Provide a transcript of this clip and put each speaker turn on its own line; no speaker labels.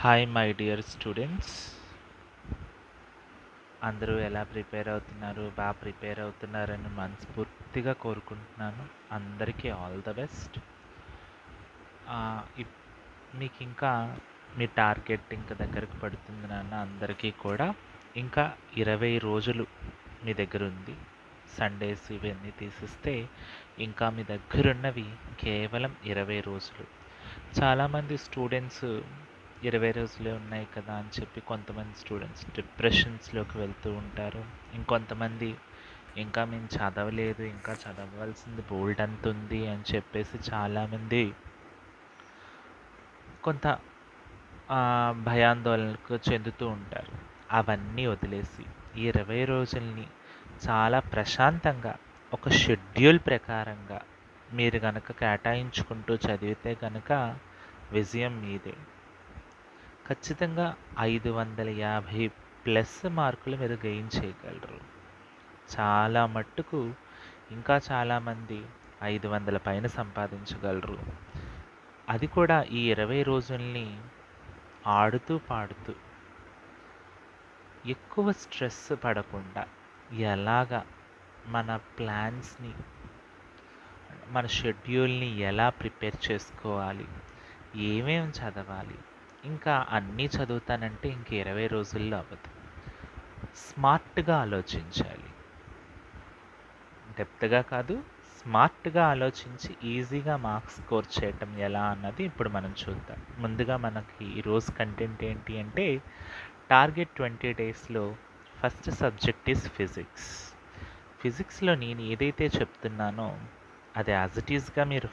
Hi my dear students, అందరూ ఎలా prepare అవుతున్నారు? బాగా ప్రిపేర్ అవుతున్నారని మనస్ఫూర్తిగా కోరుకుంటున్నాను. అందరికీ ఆల్ ద బెస్ట్. మీకు ఇంకా మీ టార్గెట్ ఇంకా దగ్గరకు పడుతుంది నాన్న. అందరికీ కూడా ఇంకా 20 రోజులు మీ దగ్గర ఉంది. సండేస్ ఇవన్నీ తీసిస్తే ఇంకా మీ దగ్గరున్నవి కేవలం 20 రోజులు. చాలామంది స్టూడెంట్స్ 20 రోజులే ఉన్నాయి కదా అని చెప్పి కొంతమంది స్టూడెంట్స్ డిప్రెషన్స్లోకి వెళ్తూ ఉంటారు. ఇంకొంతమంది ఇంకా మేము చదవలేదు, ఇంకా చదవవలసింది బోల్డ్ అంత ఉంది అని చెప్పేసి చాలామంది కొంత భయాందోళనకు చెందుతూ ఉంటారు. అవన్నీ వదిలేసి ఈ 20 రోజుల్ని చాలా ప్రశాంతంగా ఒక షెడ్యూల్ ప్రకారంగా మీరు గనక కేటాయించుకుంటూ చదివితే గనక విజయం మీదే. ఖచ్చితంగా 550+ మార్కులు మీరు గెయిన్ చేయగలరు. చాలా మట్టుకు ఇంకా చాలామంది 500 పైన సంపాదించగలరు. అది కూడా ఈ 20 రోజుల్ని ఆడుతూ పాడుతూ ఎక్కువ స్ట్రెస్ పడకుండా ఎలాగా మన ప్లాన్స్ని, మన షెడ్యూల్ని ఎలా ప్రిపేర్ చేసుకోవాలి, ఏమేమి చదవాలి, ఇంకా అన్నీ చదువుతానంటే ఇంక 20 రోజుల్లో అవ్వదు. స్మార్ట్గా ఆలోచించాలి. డెప్త్గా కాదు, స్మార్ట్గా ఆలోచించి ఈజీగా మార్క్స్ స్కోర్ చేయటం ఎలా అన్నది ఇప్పుడు మనం చూద్దాం. ముందుగా మనకి ఈరోజు కంటెంట్ ఏంటి అంటే, టార్గెట్ 20 డేస్లో ఫస్ట్ సబ్జెక్ట్ ఈజ్ ఫిజిక్స్. ఫిజిక్స్లో నేను ఏదైతే చెప్తున్నానో అది యాజ్ ఇట్ ఈస్గా మీరు